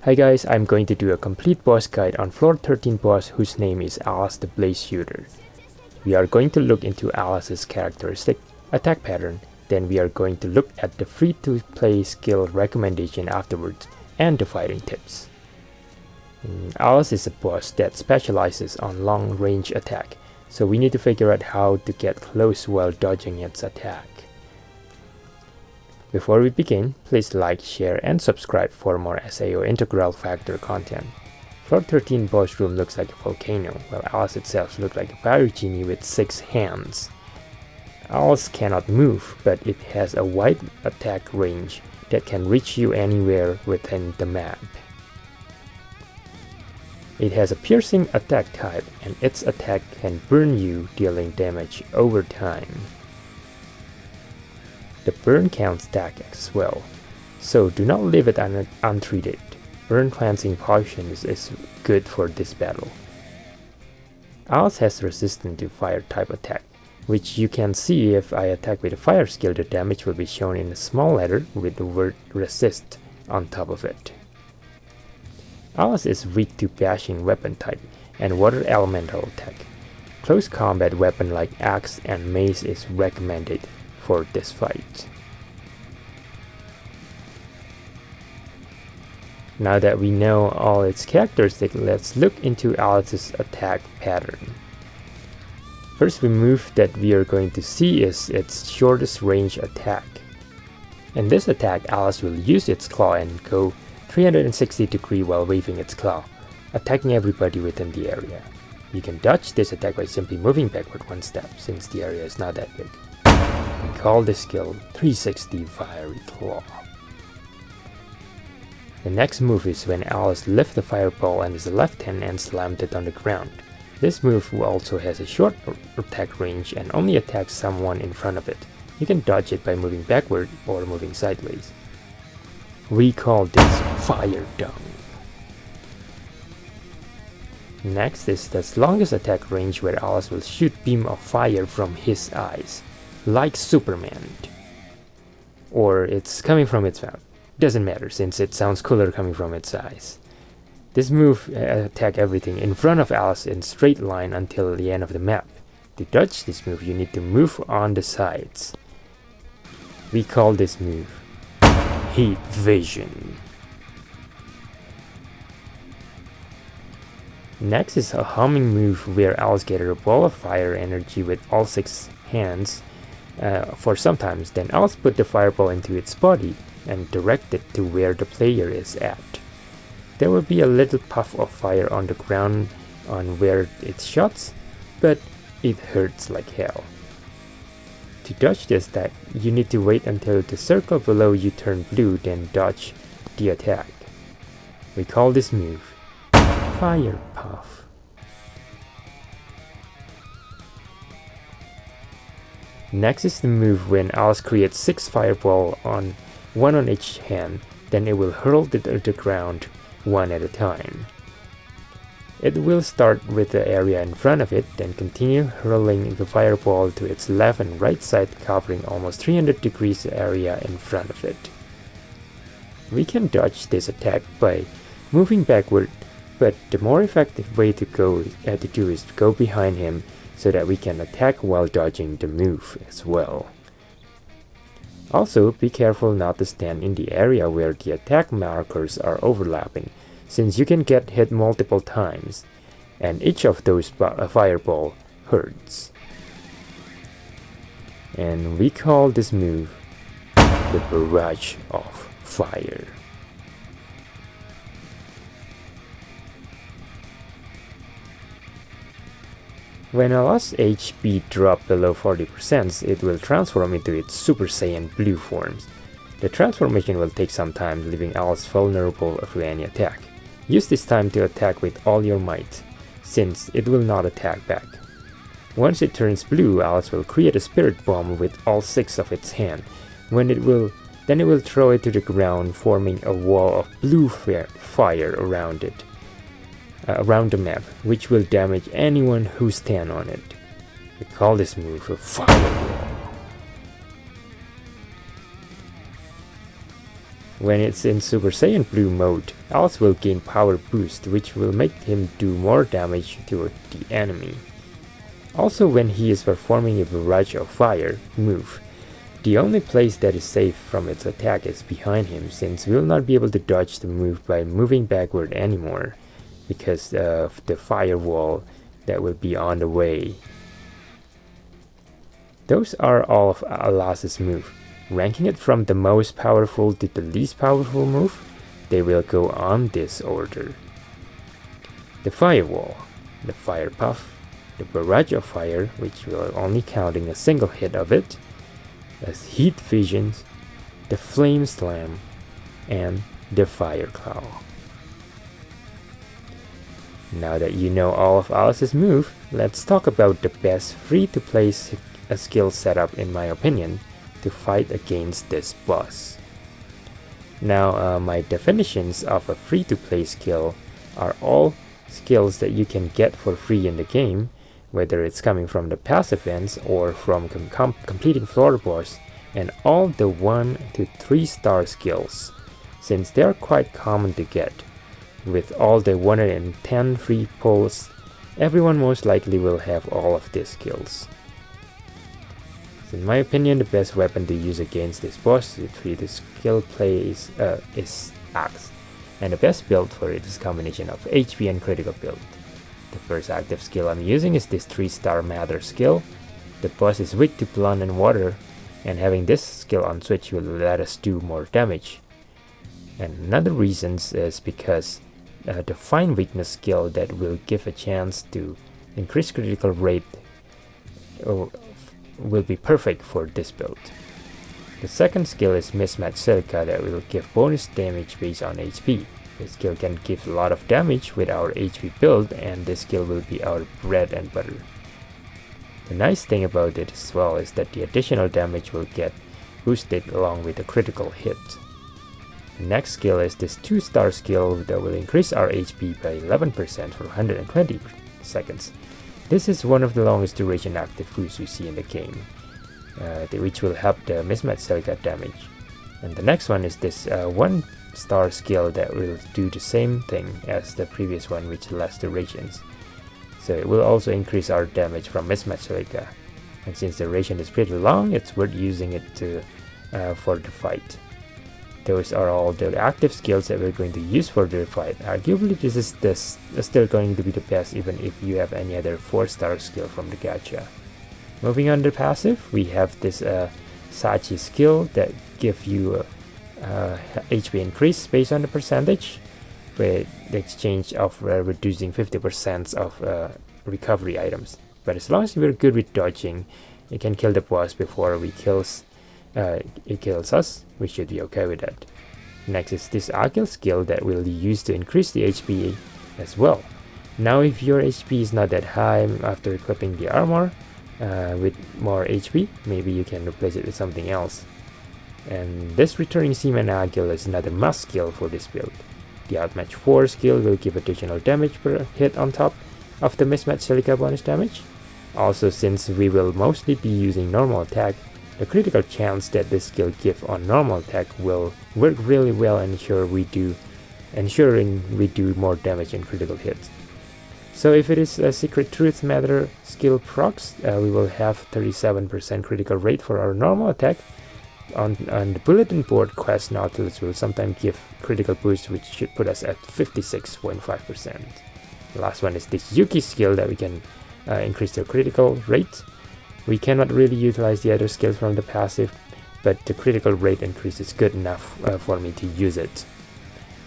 Hi guys, I'm going to do a complete boss guide on floor 13 boss whose name is Alaz the Blaze Shooter. We are going to look into Alaz's characteristic, attack pattern, then we are going to look at the free-to-play skill recommendation afterwards and the fighting tips. Alaz is a boss that specializes on long-range attack, so we need to figure out how to get close while dodging its attack. Before we begin, please like, share, and subscribe for more SAO integral factor content. Floor 13 boss room looks like a volcano, while Alaz itself looks like a fire genie with 6 hands. Alaz cannot move, but it has a wide attack range that can reach you anywhere within the map. It has a piercing attack type, and its attack can burn you, dealing damage over time. The burn count stack as well, so do not leave it untreated. Burn cleansing potions is good for this battle. Alaz has resistance to fire type attack, which you can see if I attack with a fire skill. The damage will be shown in a small letter with the word resist on top of it. Alaz is weak to bashing weapon type and water elemental attack. Close combat weapon like axe and mace is recommended for this fight. Now that we know all its characteristics, let's look into Alaz's attack pattern. First move that we are going to see is its shortest range attack. In this attack, Alaz will use its claw and go 360 degrees while waving its claw, attacking everybody within the area. You can dodge this attack by simply moving backward one step, since the area is not that big. We call this skill 360 Fiery Claw. The next move is when Alaz lifts the fireball in his left hand and slams it on the ground. This move also has a short attack range and only attacks someone in front of it. You can dodge it by moving backward or moving sideways. We call this Fire Dung. Next is the longest attack range, where Alaz will shoot beam of fire from his eyes, like Superman. Or it's coming from its mouth. Doesn't matter, since it sounds cooler coming from its eyes. This move attacks everything in front of Alaz in straight line until the end of the map. To dodge this move, you need to move on the sides. We call this move Heat Vision. Next is a homing move, where Alaz gathers a ball of fire energy with all 6 hands for sometimes. Then Alaz put the fireball into its body and direct it to where the player is at. There will be a little puff of fire on the ground on where it shots, but it hurts like hell. To dodge this attack, you need to wait until the circle below you turn blue, then dodge the attack. We call this move Fire Puff. Next is the move when Alaz creates 6 fireballs, one on each hand, then it will hurl it to the ground one at a time. It will start with the area in front of it, then continue hurling the fireball to its left and right side, covering almost 300 degrees area in front of it. We can dodge this attack by moving backward, but the more effective way to do is to go behind him so that we can attack while dodging the move as well. Also, be careful not to stand in the area where the attack markers are overlapping, since you can get hit multiple times, and each of those fireball hurts. And we call this move the Barrage of Fire. When Alaz's HP drops below 40%, it will transform into its Super Saiyan Blue forms. The transformation will take some time, leaving Alaz vulnerable to any attack. Use this time to attack with all your might, since it will not attack back. Once it turns blue, Alaz will create a spirit bomb with all 6 of its hands. Then it will throw it to the ground, forming a wall of blue fire around it. Around the map, which will damage anyone who stands on it. We call this move a Firewall. When it's in Super Saiyan Blue mode, Alaz will gain power boost, which will make him do more damage to the enemy. Also, when he is performing a Barrage of Fire move, the only place that is safe from its attack is behind him, since we will not be able to dodge the move by moving backward anymore because of the firewall that will be on the way. Those are all of Alaz's moves. Ranking it from the most powerful to the least powerful move, they will go on this order: the Firewall, the Fire Puff, the Barrage of Fire, which we are only counting a single hit of it, as Heat Visions, the Flame Slam, and the Fire Claw. Now that you know all of Alaz's moves, let's talk about the best free-to-play skill setup in my opinion to fight against this boss. Now, my definitions of a free-to-play skill are all skills that you can get for free in the game, whether it's coming from the passive ends or from completing floorboards, and all the 1 to 3 star skills, since they are quite common to get. With all the 110 free pulls, everyone most likely will have all of these skills. In my opinion, the best weapon to use against this boss free to skill play is Axe, and the best build for it is a combination of HP and critical build. The first active skill I'm using is this 3-star Matter skill. The boss is weak to blunt and water, and having this skill on switch will let us do more damage. And another reason is because the Find Weakness skill that will give a chance to increase critical rate will be perfect for this build. The second skill is Mismatch Silica that will give bonus damage based on HP. This skill can give a lot of damage with our HP build, and this skill will be our bread and butter. The nice thing about it as well is that the additional damage will get boosted along with a critical hit. The next skill is this 2-star skill that will increase our HP by 11% for 120 seconds. This is one of the longest duration active boosts we see in the game, which will help the Mismatch Silica damage. And the next one is this 1-star skill that will do the same thing as the previous one, which less durations. So it will also increase our damage from Mismatch Silica. And since the duration is pretty long, it's worth using it for the fight. Those are all the active skills that we're going to use for the fight. Arguably, this is still going to be the best even if you have any other 4-star skill from the gacha. Moving on to passive, we have this Sachi skill that gives you HP increase based on the percentage, with the exchange of reducing 50% of recovery items. But as long as we're good with dodging, it can kill the boss before it kills us. We should be okay with that. Next is this Agile skill that we'll use to increase the HP as well. Now if your HP is not that high after equipping the armor with more HP, maybe you can replace it with something else. And this Returning Seaman Agile is another must skill for this build. The Outmatch 4 skill will give additional damage per hit on top of the Mismatch Silica bonus damage. Also, since we will mostly be using normal attack, the critical chance that this skill gives on normal attack will work really well, ensuring we do more damage in critical hits. So if it is a Secret Truth Matter skill procs, we will have 37% critical rate for our normal attack. On the bulletin board, Quest Nautilus will sometimes give critical boost, which should put us at 56.5%. The last one is this Yuki skill that we can increase the critical rate. We cannot really utilize the other skills from the passive, but the critical rate increase is good enough for me to use it.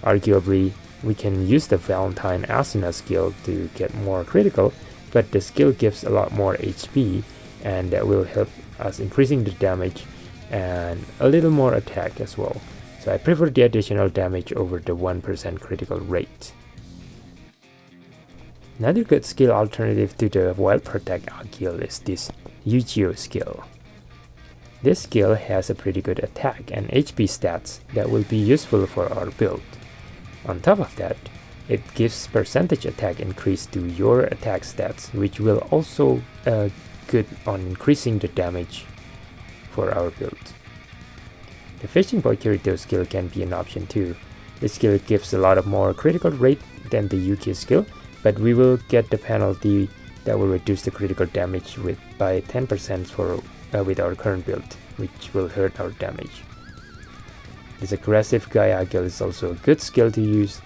Arguably, we can use the Valentine Asuna skill to get more critical, but the skill gives a lot more HP, and that will help us increasing the damage and a little more attack as well. So I prefer the additional damage over the 1% critical rate. Another good skill alternative to the Wild Protect Agile is this Yu-Gi-Oh skill. This skill has a pretty good attack and HP stats that will be useful for our build. On top of that, it gives percentage attack increase to your attack stats, which will also good on increasing the damage for our build. The fishing boat Kirito skill can be an option too. This skill gives a lot of more critical rate than the Yuki skill, but we will get the penalty that will reduce the critical damage by 10% with our current build, which will hurt our damage. This aggressive Gaia-Gil is also a good skill to use.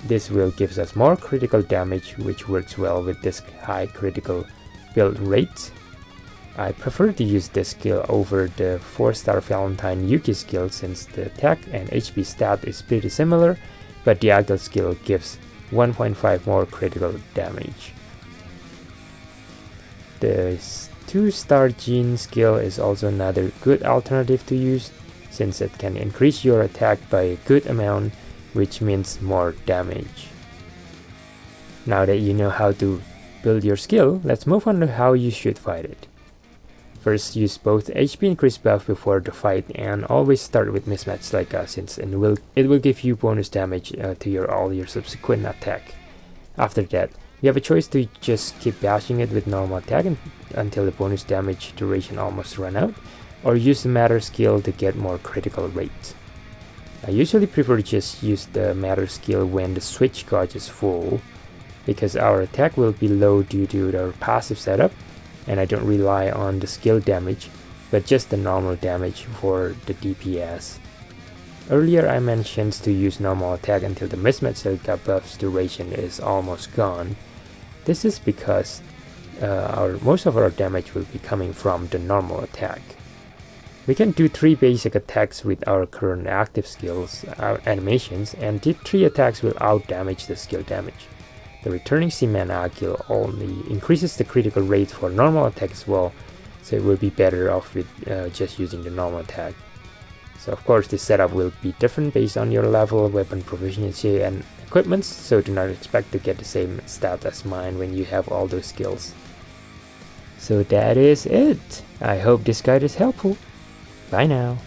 This will gives us more critical damage, which works well with this high critical build rate. I prefer to use this skill over the 4-star Valentine Yuki skill since the attack and HP stat is pretty similar, but the Agile skill gives 1.5 more critical damage. The 2-star Jean skill is also another good alternative to use, since it can increase your attack by a good amount, which means more damage. Now that you know how to build your skill, let's move on to how you should fight it. First, use both HP increase buff before the fight, and always start with mismatch like us, since it will give you bonus damage to all your subsequent attack. After that, you have a choice to just keep bashing it with normal attack until the bonus damage duration almost run out, or use the matter skill to get more critical rate. I usually prefer to just use the matter skill when the switch gauge is full, because our attack will be low due to our passive setup, and I don't rely on the skill damage, but just the normal damage for the DPS. Earlier I mentioned to use normal attack until the mismatch Celica buff's duration is almost gone. This is because most of our damage will be coming from the normal attack. We can do 3 basic attacks with our current active skills, animations, and the 3 attacks will out-damage the skill damage. The returning Seaman Agile only increases the critical rate for normal attack as well, so it will be better off with just using the normal attack. So of course this setup will be different based on your level of weapon proficiency and equipments, so do not expect to get the same stat as mine when you have all those skills. So that is it. I hope this guide is helpful. Bye now.